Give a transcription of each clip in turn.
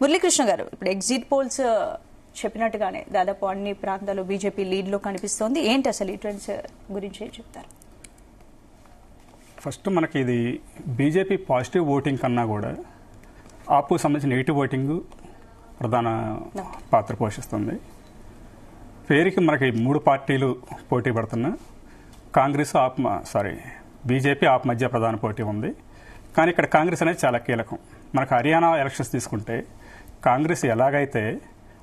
మురళీకృష్ణ గారు, ఇప్పుడు exit polls చెప్పినట్టుగానే దాదాపు అన్ని ప్రాంతాల్లో బీజేపీ లీడ్ లో కనిపిస్తోంది. ఏంటి అసలు ఈ ట్రెండ్స్ గురించి చెప్తారు? ఫస్ట్ మనకి ఇది బీజేపీ పాజిటివ్ ఓటింగ్ కన్నా కూడా ఆపు సంబంధించిన నెగిటివ్ ఓటింగ్ ప్రధాన పాత్ర పోషిస్తుంది. పేరుకి మనకి 3 పార్టీలు పోటీ పడుతున్నా కాంగ్రెస్ బీజేపీ ఆప్ మధ్య ప్రధాన పోటీ ఉంది. కానీ ఇక్కడ కాంగ్రెస్ అనేది చాలా కీలకం. మనకు హర్యానా ఎలక్షన్స్ తీసుకుంటే కాంగ్రెస్ ఎలాగైతే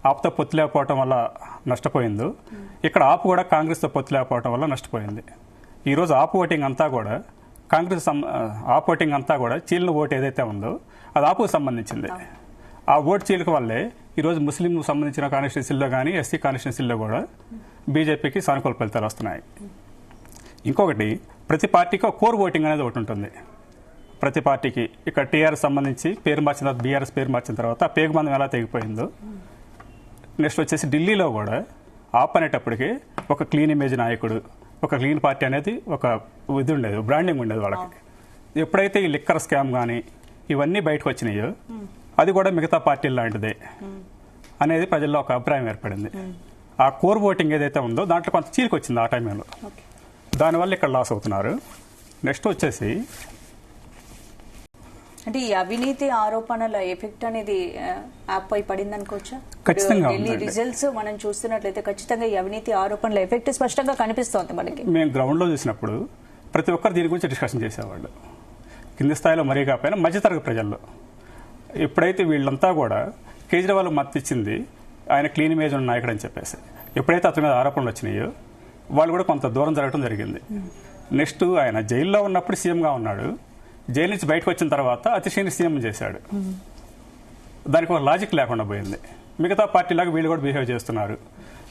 ఆప్తో పొత్తు లేకపోవడం వల్ల నష్టపోయిందో, ఇక్కడ ఆపు కూడా కాంగ్రెస్తో పొత్తు లేకపోవడం వల్ల నష్టపోయింది. ఈరోజు ఆపు ఓటింగ్ అంతా కూడా ఆపు ఓటింగ్ అంతా కూడా చీలిన ఓటు ఏదైతే ఉందో అది ఆపుకు సంబంధించింది. ఆ ఓటు చీలిక వల్లే ఈరోజు ముస్లిం సంబంధించిన కాన్స్టిట్యున్సీల్లో కానీ ఎస్సీ కాన్స్టిట్యున్సీల్లో కూడా బీజేపీకి సానుకూల ఫలితాలు వస్తున్నాయి. ఇంకొకటి, ప్రతి పార్టీకి ఒక కోర్ ఓటింగ్ అనేది ఒకటి ఉంటుంది. ప్రతి పార్టీకి ఇక్కడ టీఆర్ఎస్ సంబంధించి పేరు మార్చిన తర్వాత బీఆర్ఎస్ పేరు మార్చిన తర్వాత ఆ పేగుబంధం ఎలా తెగిపోయిందో, నెక్స్ట్ వచ్చేసి ఢిల్లీలో కూడా ఆప్ అనేటప్పటికి ఒక క్లీన్ ఇమేజ్ నాయకుడు, ఒక క్లీన్ పార్టీ అనేది ఒక ఇది ఉండేది, బ్రాండింగ్ ఉండేది వాళ్ళకి. ఎప్పుడైతే ఈ లిక్కర్ స్కామ్ కానీ ఇవన్నీ బయటకు వచ్చినాయో అది కూడా మిగతా పార్టీలు లాంటిదే అనేది ప్రజల్లో ఒక అభిప్రాయం ఏర్పడింది. ఆ కోర్ ఓటింగ్ ఏదైతే ఉందో దాంట్లో కొంత చీలిక వచ్చింది ఆ టైంలో. దానివల్ల ఇక్కడ లాస్ అవుతున్నారు. నెక్స్ట్ వచ్చేసి అంటే ఈ అవినీతి ఆరోపణల ఎఫెక్ట్ అనేది యాప్ పై పడింది అనుకోవచ్చా? ఖచ్చితంగా ఢిల్లీ రిజల్ట్స్ మనం చూస్తున్నట్లయితే ఖచ్చితంగా ఈ అవినీతి ఆరోపణల ఎఫెక్ట్ స్పష్టంగా కనిపిస్తోంది మనకి. మేము గ్రౌండ్ లో చూసినప్పుడు ప్రతి ఒక్కరు దీని గురించి డిస్కషన్ చేసేవాళ్ళు. కింది స్థాయిలో మరీ కాకపోయినా మధ్యతరగతి ప్రజల్లో. ఎప్పుడైతే వీళ్ళంతా కూడా కేజ్రీవాల్ మద్దతు ఇచ్చింది ఆయన క్లీన్ ఇమేజ్ ఉన్న నాయకుడు అని చెప్పేసి, ఎప్పుడైతే అతని మీద ఆరోపణలు వచ్చినాయో వాళ్ళు కూడా కొంత దూరం జరగడం జరిగింది. నెక్స్ట్ ఆయన జైల్లో ఉన్నప్పుడు సీఎంగా ఉన్నాడు. జైలు నుంచి బయటకు వచ్చిన తర్వాత అతిశీని సీఎం చేశాడు. దానికి ఒక లాజిక్ లేకుండా పోయింది. మిగతా పార్టీలాగా వీళ్ళు కూడా బిహేవ్ చేస్తున్నారు.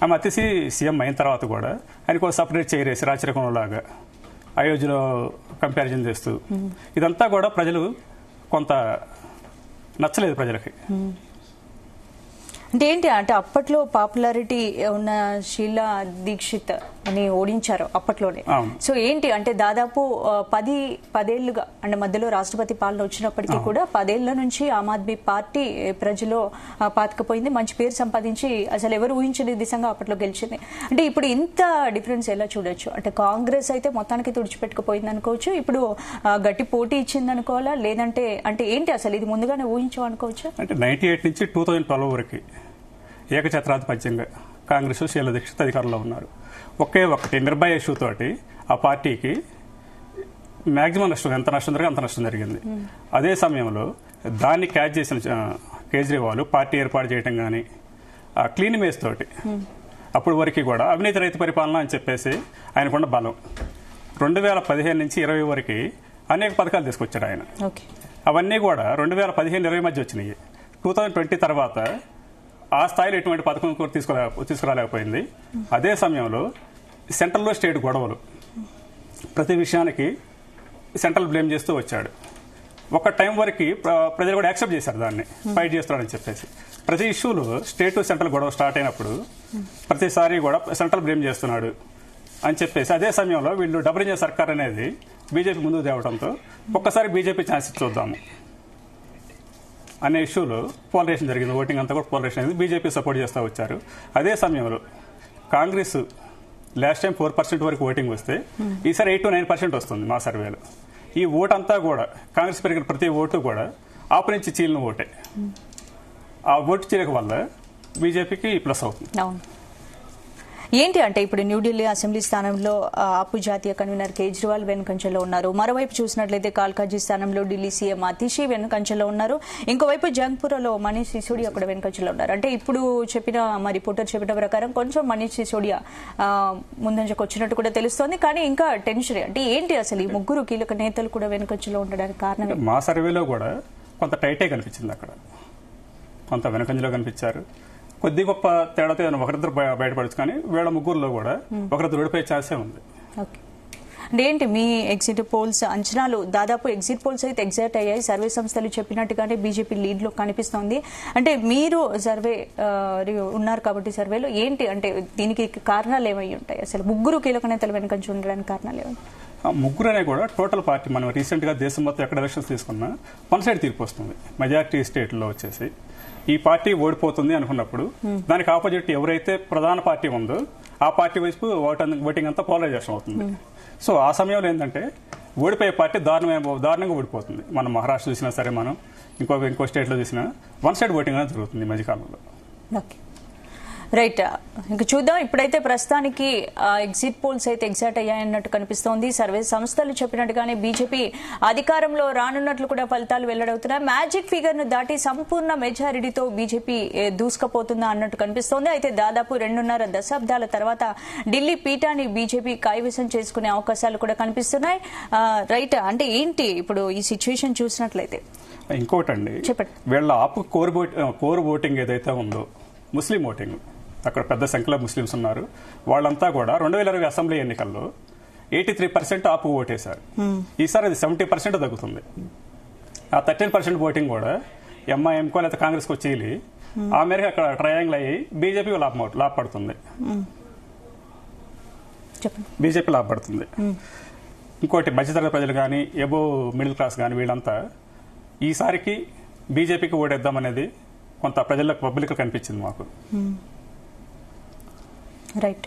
ఆమె అతిశీ సీఎం అయిన తర్వాత కూడా ఆయనకు ఒక సపరేట్ చైర్ వేసి రాచరికంలాగా అయోధ్యలో కంపారిజన్ చేస్తూ ఇదంతా కూడా ప్రజలు కొంత నచ్చలేదు ప్రజలకి. అంటే ఏంటి అంటే అప్పట్లో పాపులారిటీ ఉన్న షీలా దీక్షిత్ అని ఓడించారు అప్పట్లోనే. సో ఏంటి అంటే దాదాపు 10 ఏళ్లుగా అంటే మధ్యలో రాష్ట్రపతి పాలన వచ్చినప్పటికీ కూడా 10 ఏళ్ల నుంచి ఆమ్ ఆద్మీ పార్టీ ప్రజల్లో పాతుకుపోయింది, మంచి పేరు సంపాదించి అసలు ఎవరు ఊహించని దిశగా అప్పట్లో గెలిచింది. అంటే ఇప్పుడు ఇంత డిఫరెన్స్ ఎలా చూడొచ్చు? అంటే కాంగ్రెస్ అయితే మొత్తానికి తుడిచిపెట్టుకుపోయింది అనుకోవచ్చు, ఇప్పుడు గట్టి పోటీ ఇచ్చింది అనుకోవాలా, లేదంటే అంటే ఏంటి అసలు ఇది ముందుగానే ఊహించాం అనుకోవచ్చు? అంటే 98 నుంచి 2012 వరకు ఏకఛత్రాధిపత్యంగా కాంగ్రెస్ షీలా దీక్షిత్ అధికారంలో ఉన్నారు. ఒకే ఒకటి నిర్భయ ఇష్యూ తోటి ఆ పార్టీకి మ్యాక్సిమం నష్టం, ఎంత నష్టం జరిగింది అంత నష్టం జరిగింది. అదే సమయంలో దాన్ని క్యాచ్ చేసిన కేజ్రీవాల్ పార్టీ ఏర్పాటు చేయడం కానీ ఆ క్లీన్ ఇమేజ్ తోటి అప్పటి వరకు కూడా అవినీతి రహిత పరిపాలన అని చెప్పేసి ఆయనకున్న బలం 2015 నుంచి 20 వరకు అనేక పథకాలు తీసుకొచ్చాడు ఆయన. అవన్నీ కూడా 2015-20 మధ్య వచ్చినాయి. 2020 తర్వాత ఆ స్థాయిలో ఎటువంటి పథకం కూడా తీసుకురాలేకపోయింది. అదే సమయంలో సెంట్రల్లో స్టేట్ గొడవలు, ప్రతి విషయానికి సెంట్రల్ బ్లేమ్ చేస్తూ వచ్చాడు. ఒక టైం వరకు ప్రజలు కూడా యాక్సెప్ట్ చేశారు దాన్ని, ఫైట్ చేస్తున్నాడని చెప్పేసి. ప్రతి ఇష్యూలో స్టేట్ సెంట్రల్ గొడవ స్టార్ట్ అయినప్పుడు ప్రతిసారి కూడా సెంట్రల్ బ్లేమ్ చేస్తున్నాడు అని చెప్పేసి అదే సమయంలో వీళ్ళు డబుల్ ఇంజిన్ సర్కార్ అనేది బీజేపీ ముందుకు తేవడంతో ఒక్కసారి బీజేపీ ఛాన్స్ చూద్దాము అనే ఇష్యూలో పోలరైజేషన్ జరిగింది. ఓటింగ్ అంతా కూడా పోలరైజేషన్ అయింది. బీజేపీ సపోర్ట్ చేస్తూ వచ్చారు. అదే సమయంలో కాంగ్రెస్ లాస్ట్ టైం 4% వరకు ఓటింగ్ వస్తే ఈసారి 8 to 9% వస్తుంది మా సర్వేలో. ఈ ఓటు అంతా కూడా కాంగ్రెస్ పెరిగిన ప్రతి ఓటు కూడా ఆపు నుంచి చీలిన ఓటే. ఆ ఓటు చీలిక వల్ల బీజేపీకి ప్లస్ అవుతుంది. ఏంటి అంటే ఇప్పుడు న్యూఢిల్లీ అసెంబ్లీ స్థానంలో ఆపు జాతీయ కన్వీనర్ కేజ్రీవాల్ వెనుకంచెలో ఉన్నారు. మరోవైపు చూసినట్లయితే కాల్కాజీ స్థానంలో ఢిల్లీ సీఎం అతిషి వెనుకంచెలో ఉన్నారు. ఇంకోవైపు జంగ్పూర్లో మనీష్ సిసోడియా కూడా వెనుకంచెలో ఉన్నారు. అంటే ఇప్పుడు చెప్పిన రిపోర్టర్ చెప్పిన ప్రకారం కొంచెం మనీష్ సిసోడియా ముందంజకు వచ్చినట్టు కూడా తెలుస్తోంది. కానీ ఇంకా టెన్షన్ అంటే ఏంటి అసలు ఈ ముగ్గురు కీలక నేతలు కూడా వెనుకంచెలో ఉండడానికి కారణం? మా సర్వేలో కూడా కొంత టైటే కనిపించింది. అక్కడ కొంత వెనుకంజలో కనిపించారు. కొద్ది గొప్ప తేడాతో ఒకరిద్దరు బయటపడచ్చు, కానీ వీళ్ళ ముగ్గురులో కూడా ఒకరిద్దరు ఓడిపోయే ఛాన్సే ఉంది. అంటే ఏంటి మీ ఎగ్జిట్ పోల్స్ అంచనాలు? దాదాపు ఎగ్జిట్ పోల్స్ అయితే ఎగ్జాక్ట్ అయ్యాయి. సర్వే సంస్థలు చెప్పినట్టుగానే బీజేపీ లీడ్ లో కనిపిస్తోంది. అంటే మీరు సర్వే ఉన్నారు కాబట్టి సర్వేలో ఏంటి అంటే దీనికి కారణాలు ఏమై ఉంటాయి? అసలు ముగ్గురు కీలక నేతలు వెనుకంచి ఉండడానికి కారణాలు ఏమై? ముగ్గురనే కూడా టోటల్ పార్టీ మనం రీసెంట్ గా దేశం మొత్తం ఎక్కడ ఎలక్షన్స్ తీసుకున్నా వన్ సైడ్ తీర్పు వస్తుంది. మెజారిటీ స్టేట్లో వచ్చేసి ఈ పార్టీ ఓడిపోతుంది అనుకున్నప్పుడు దానికి ఆపోజిట్ ఎవరైతే ప్రధాన పార్టీ ఉందో ఆ పార్టీ వైపు ఓటింగ్ అంతా పోలరైజేషన్ అవుతుంది. సో ఆ సమయంలో ఏంటంటే ఓడిపోయే పార్టీ దారుణంగా ఓడిపోతుంది. మనం మహారాష్ట్ర చూసినా సరే, మనం ఇంకో స్టేట్లో చూసినా వన్ సైడ్ ఓటింగ్ అనేది జరుగుతుంది ఈ మధ్యకాలంలో. రైట్, ఇంక చూద్దాం. ఇప్పుడైతే ప్రస్తుతానికి ఎగ్జిట్ పోల్స్ అయితే ఎగ్జాక్ట్ అయ్యాయన్నట్టు కనిపిస్తోంది. సర్వే సంస్థలు చెప్పినట్టుగానే బీజేపీ అధికారంలో రానున్నట్లు కూడా ఫలితాలు వెల్లడవుతున్నాయి. మ్యాజిక్ ఫిగర్ ను దాటి సంపూర్ణ మెజారిటీతో బీజేపీ దూసుకుపోతుందా అన్నట్టు కనిపిస్తోంది. అయితే దాదాపు 2.5 దశాబ్దాల తర్వాత ఢిల్లీ పీఠాన్ని బీజేపీ కైవసం చేసుకునే అవకాశాలు కూడా కనిపిస్తున్నాయి. రైట్, అంటే ఏంటి ఇప్పుడు ఈ సిచ్యువేషన్ చూసినట్లయితే? ఇంకోటండి, చెప్పండి. వీళ్ళ ఆపు కోర్ ఓటింగ్ ఏదైతే ఉందో ముస్లిం ఓటింగ్, అక్కడ పెద్ద సంఖ్యలో ముస్లింస్ ఉన్నారు. వాళ్ళంతా కూడా 2020 అసెంబ్లీ ఎన్నికల్లో 83% ఆపు ఓటేశారు. ఈసారి అది 70% తగ్గుతుంది. ఆ 13% ఓటింగ్ కూడా ఎంఐఎంకో లేదా కాంగ్రెస్కి వచ్చి ఆ మేరకు అక్కడ ట్రయాంగిల్ అయ్యి బీజేపీ లాభపడుతుంది. బీజేపీ లాభపడుతుంది. ఇంకోటి మధ్యతరగతి ప్రజలు కానీ, ఎబో మిడిల్ క్లాస్ కానీ వీళ్ళంతా ఈసారికి బీజేపీకి ఓటేద్దామనేది కొంత ప్రజలకు పబ్లిక్ కనిపించింది మాకు. రైట్,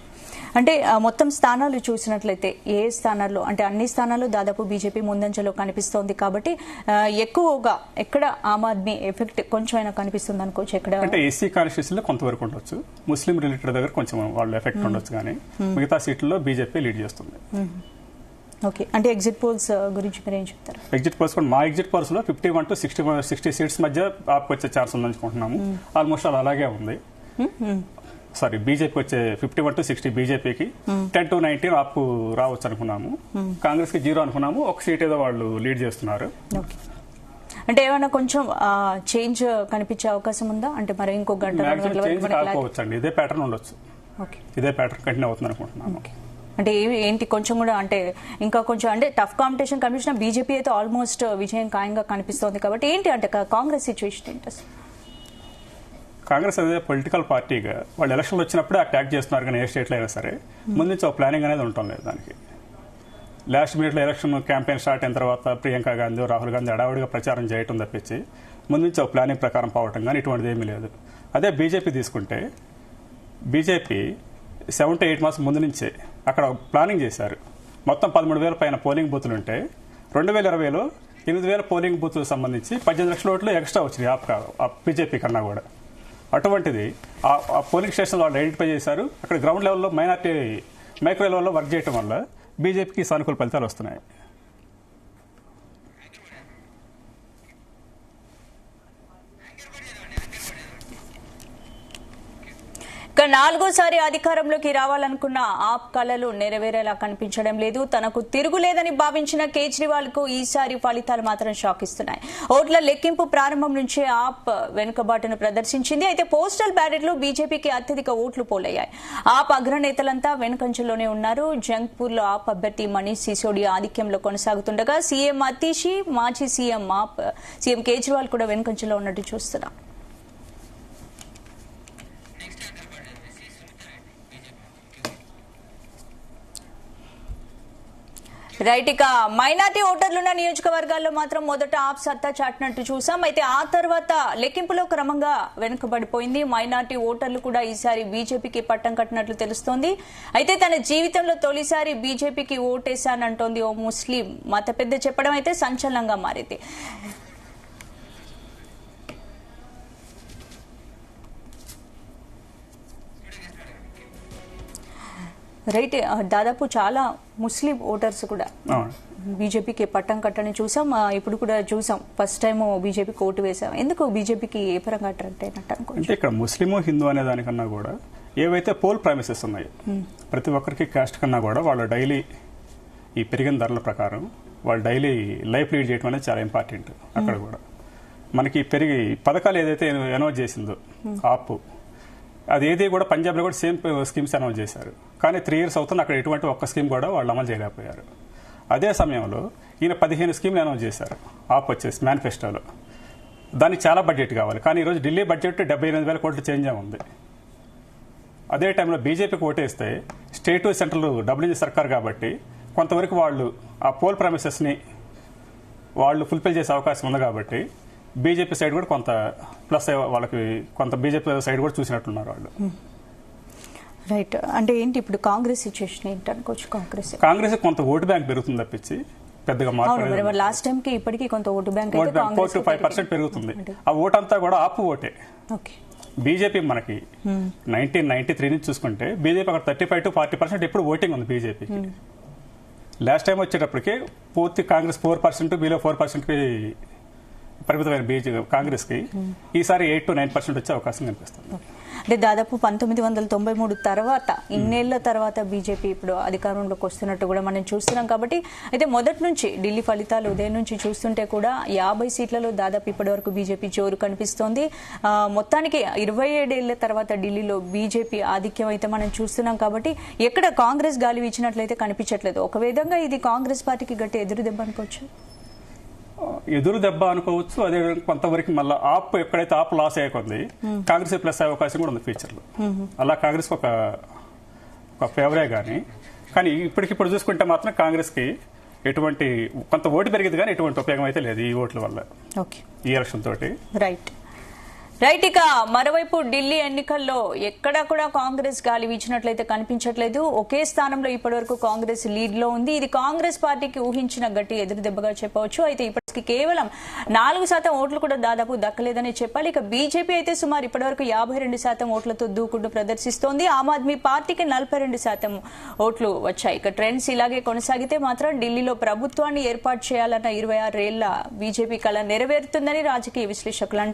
అంటే మొత్తం స్థానాలు చూసినట్లయితే ఏ స్థానాల్లో అంటే అన్ని స్థానాల్లో దాదాపు బీజేపీ ముందంజలో కనిపిస్తోంది. కాబట్టి ఎక్కువగా ఎక్కడ ఆమ్ ఆద్మీ ఎఫెక్ట్ కొంచెమైనా కనిపిస్తుంది అనుకోవచ్చు. ఎక్కడ అంటే ఎస్సీ కాన్స్టిట్యూన్సీలో కొంతవరకు ఉండొచ్చు, ముస్లిం రిలేటెడ్ దగ్గర కొంచెం వాళ్ళ ఎఫెక్ట్ ఉండొచ్చు, కానీ మిగతా సీట్లలో బీజేపీ లీడ్ చేస్తుంది. ఓకే, అంటే ఎగ్జిట్ పోల్స్ గురించి మీరు ఏం చెప్తారు? ఎగ్జిట్ పోల్స్ కూడా మా ఎగ్జిట్ పోల్స్ లో 51 to 60 సీట్స్ మధ్య వచ్చే ఛాన్స్ ఉందనుకుంటున్నాము. ఆల్మోస్ట్ అలాగే ఉంది. సారీ, బీజేపీకి వచ్చే 51 to 60 బీజేపీకి, 10 to 19 ఆపు రావచ్చు అనుకున్నాము. కాంగ్రెస్ కి 0 అనుకున్నాము. ఒక సీట్ ఏదో వాళ్ళు లీడ్ చేస్తున్నారు. అంటే ఏమైనా కొంచెం చేంజ్ కనిపించే అవకాశం ఉందా? అంటే మరి ఇంకో గంట చేంజ్ కాకపోవచ్చు అండి, ఇదే ప్యాటర్న్ ఉండొచ్చు. ఇదే ప్యాటర్న్ కంటిన్యూ అవుతుంది అనుకుంటున్నాము. అంటే ఏంటి కొంచెం కూడా అంటే ఇంకా కొంచెం అంటే టఫ్ కాంపిటీషన్ కనిపించిన బీజేపీ అయితే ఆల్మోస్ట్ విజయం ఖాయంగా కనిపిస్తోంది. కాబట్టి ఏంటి అంటే కాంగ్రెస్ సిచ్యువేషన్ ఏంటి? కాంగ్రెస్ అదే పొలిటికల్ పార్టీగా వాళ్ళు ఎలక్షన్లు వచ్చినప్పుడే అటాక్ చేస్తున్నారు, కానీ ఏ స్టేట్లో అయినా సరే ముందు నుంచి ఒక ప్లానింగ్ అనేది ఉండటం లేదు. దానికి లాస్ట్ మినిట్లో ఎలక్షన్ క్యాంపెయిన్ స్టార్ట్ అయిన తర్వాత ప్రియాంక గాంధీ, రాహుల్ గాంధీ అడావుడిగా ప్రచారం చేయటం తప్పించి ముందు నుంచి ఒక ప్లానింగ్ ప్రకారం పోవటం కానీ ఇటువంటిది ఏమీ లేదు. అదే బీజేపీ తీసుకుంటే బీజేపీ 7 to 8 months ముందు నుంచే అక్కడ ప్లానింగ్ చేశారు. మొత్తం 13,000 పైన పోలింగ్ బూతులు ఉంటే 2020లో 8,000 పోలింగ్ బూతులకు సంబంధించి 18 లక్షల ఓట్లు ఎక్స్ట్రా వచ్చినాయి బీజేపీ కన్నా కూడా. అటువంటిది ఆ పోలింగ్ స్టేషన్ వాళ్ళు ఐడెంటిఫై చేశారు. అక్కడ గ్రౌండ్ లెవెల్లో మైనార్టీ మైక్రో లెవెల్లో వర్క్ చేయడం వల్ల బీజేపీకి సానుకూల ఫలితాలు వస్తున్నాయి. ఇక 4వసారి అధికారంలోకి రావాలనుకున్న ఆప్ కలలు నెరవేరేలా కనిపించడం లేదు. తనకు తిరుగులేదని భావించిన కేజ్రీవాల్ కు ఈసారి ఫలితాలు మాత్రం షాక్ ఇస్తున్నాయి. ఓట్ల లెక్కింపు ప్రారంభం నుంచే ఆప్ వెనుకబాటును ప్రదర్శించింది. అయితే పోస్టల్ బ్యాలెట్ లో బీజేపీకి అత్యధిక ఓట్లు పోలయ్యాయి. ఆప్ అగ్రనేతలంతా వెనుకంచెలోనే ఉన్నారు. జంగ్పూర్ లో ఆప్ అభ్యర్థి మనీష్ సిసోడియా ఆధిక్యంలో కొనసాగుతుండగా సీఎం అతీషి, మాజీ సీఎం కేజ్రీవాల్ కూడా వెనుకంచెలో ఉన్నట్టు చూస్తున్నాం. రైట్, ఇక మైనార్టీ ఓటర్లున్న నియోజకవర్గాల్లో మాత్రం మొదట ఆప్ సత్తా చాటినట్టు చూసాం. అయితే ఆ తర్వాత లెక్కింపులో క్రమంగా వెనుకబడిపోయింది. మైనార్టీ ఓటర్లు కూడా ఈసారి బీజేపీకి పట్టం కట్టినట్లు తెలుస్తోంది. అయితే తన జీవితంలో తొలిసారి బీజేపీకి ఓటేశానంటోంది ఓ ముస్లిం మత పెద్ద చెప్పడం అయితే సంచలనంగా మారింది. రైట్, దాదాపు చాలా ముస్లిం ఓటర్స్ కూడా బీజేపీకి పట్టం కట్టని చూసాం. ఇప్పుడు కూడా చూసాం, ఫస్ట్ టైం బీజేపీకి ఓటు వేసాం. ఎందుకు బీజేపీకి ఏ పరంగా అట్రాక్ట్ అయినట్టు అంటే ఇక్కడ ముస్లిము హిందూ అనే దానికన్నా కూడా ఏవైతే పోల్ ప్రామిసెస్ ఉన్నాయి ప్రతి ఒక్కరికి కాస్ట్ కన్నా కూడా వాళ్ళు డైలీ ఈ పెరిగిన ధరల ప్రకారం వాళ్ళు డైలీ లైఫ్ లీడ్ చేయడం అనేది చాలా ఇంపార్టెంట్. అక్కడ కూడా మనకి పెరిగి పథకాలు ఏదైతే అనౌన్స్ చేసిందో ఆప్, అది ఏది కూడా పంజాబ్లో కూడా సేమ్ స్కీమ్స్ అనౌన్స్ చేశారు. కానీ 3 years అవుతుంది అక్కడ ఎటువంటి ఒక్క స్కీమ్ కూడా వాళ్ళు అమలు చేయలేకపోయారు. అదే సమయంలో ఈయన 15 స్కీమ్లు అనౌన్స్ చేశారు ఆప్ వచ్చేసి మేనిఫెస్టోలో. దానికి చాలా బడ్జెట్ కావాలి, కానీ ఈరోజు ఢిల్లీ బడ్జెట్ 78,000 కోట్లు చేంజ్ ఉంది. అదే టైంలో బీజేపీకి ఓటేస్తే స్టేట్ సెంట్రల్ డబ్ల్యూజీ సర్కార్ కాబట్టి కొంతవరకు వాళ్ళు ఆ పోల్ ప్రామిసెస్ని వాళ్ళు ఫుల్ఫిల్ చేసే అవకాశం ఉంది. కాబట్టి బీజేపీ సైడ్ కూడా కొంత ప్లస్ వాళ్ళకి కొంత బీజేపీ సైడ్ కూడా చూసినట్టున్నారు వాళ్ళు. రైట్. అంటే ఏంటి ఇప్పుడు కాంగ్రెస్ సిచ్యువేషన్ ఏంటి అనుకోవచ్చు? కాంగ్రెస్ కొంత ఓటు బ్యాంక్ పెరుగుతుంది తప్పించి పెద్దగా మార్పు. లాస్ట్ టైం కి ఇప్పటికీ కొంత ఓటు బ్యాంక్ 4 to 5% పెరుగుతుంది. ఆ ఓటు అంతా కూడా ఆపు ఓటే. బీజేపీ మనకి 1993 నుంచి చూసుకుంటే బీజేపీ అక్కడ 35 to 40% ఎప్పుడు ఓటింగ్ ఉంది బీజేపీకి. లాస్ట్ టైం వచ్చేటప్పటికి పూర్తి కాంగ్రెస్ 4%, బిలో 4% పరిమితమైన కాంగ్రెస్ కి ఈసారి 8 to 9% వచ్చే అవకాశం కనిపిస్తుంది. అంటే దాదాపు 1993 తర్వాత ఇన్నేళ్ల తర్వాత బీజేపీ ఇప్పుడు అధికారంలోకి వస్తున్నట్టు కూడా మనం చూస్తున్నాం. కాబట్టి అయితే మొదటి నుంచి ఢిల్లీ ఫలితాలు ఉదయం నుంచి చూస్తుంటే కూడా 50 సీట్లలో దాదాపు ఇప్పటి వరకు బీజేపీ జోరు కనిపిస్తోంది. మొత్తానికి 27 ఏళ్ల తర్వాత ఢిల్లీలో బీజేపీ ఆధిక్యం అయితే మనం చూస్తున్నాం. కాబట్టి ఎక్కడ కాంగ్రెస్ గాలి వీచినట్లయితే కనిపించట్లేదు. ఒక విధంగా ఇది కాంగ్రెస్ పార్టీకి గట్టి ఎదురు దెబ్బ అనుకోవచ్చు. ఎదురు దెబ్బ అనుకోవచ్చు. అదే కొంతవరకు మళ్ళీ ఆప్ ఎక్కడైతే ఆప్ లాస్ అయ్యకుంది కాంగ్రెస్ ప్లస్ అయ్యే అవకాశం కూడా ఉంది ఫ్యూచర్ లో. అలా కాంగ్రెస్ ఒక ఫేవరే కానీ ఇప్పటికిప్పుడు చూసుకుంటే మాత్రం కాంగ్రెస్ కి ఎటువంటి కొంత ఓటు పెరిగింది కానీ ఎటువంటి ఉపయోగం అయితే లేదు ఈ ఓట్ల వల్ల ఈ ఎలక్షన్ తోటి. రైట్. ఇక మరోవైపు ఢిల్లీ ఎన్నికల్లో ఎక్కడా కూడా కాంగ్రెస్ గాలి వీచినట్లయితే కనిపించట్లేదు. ఒకే స్థానంలో ఇప్పటివరకు కాంగ్రెస్ లీడ్ లో ఉంది. ఇది కాంగ్రెస్ పార్టీకి ఊహించిన గట్టి ఎదురు దెబ్బగా చెప్పవచ్చు. అయితే ఇప్పటికి కేవలం 4% ఓట్లు కూడా దాదాపు దక్కలేదని చెప్పాలి. ఇక బీజేపీ అయితే సుమారు ఇప్పటివరకు 52% ఓట్లతో దూకుడు ప్రదర్శిస్తోంది. ఆమ్ ఆద్మీ పార్టీకి 42% ఓట్లు వచ్చాయి. ఇక ట్రెండ్స్ ఇలాగే కొనసాగితే మాత్రం ఢిల్లీలో ప్రభుత్వాన్ని ఏర్పాటు చేయాలన్న 26 ఏళ్ల బీజేపీ కళ నెరవేరుతుందని రాజకీయ విశ్లేషకులు అంటున్నారు.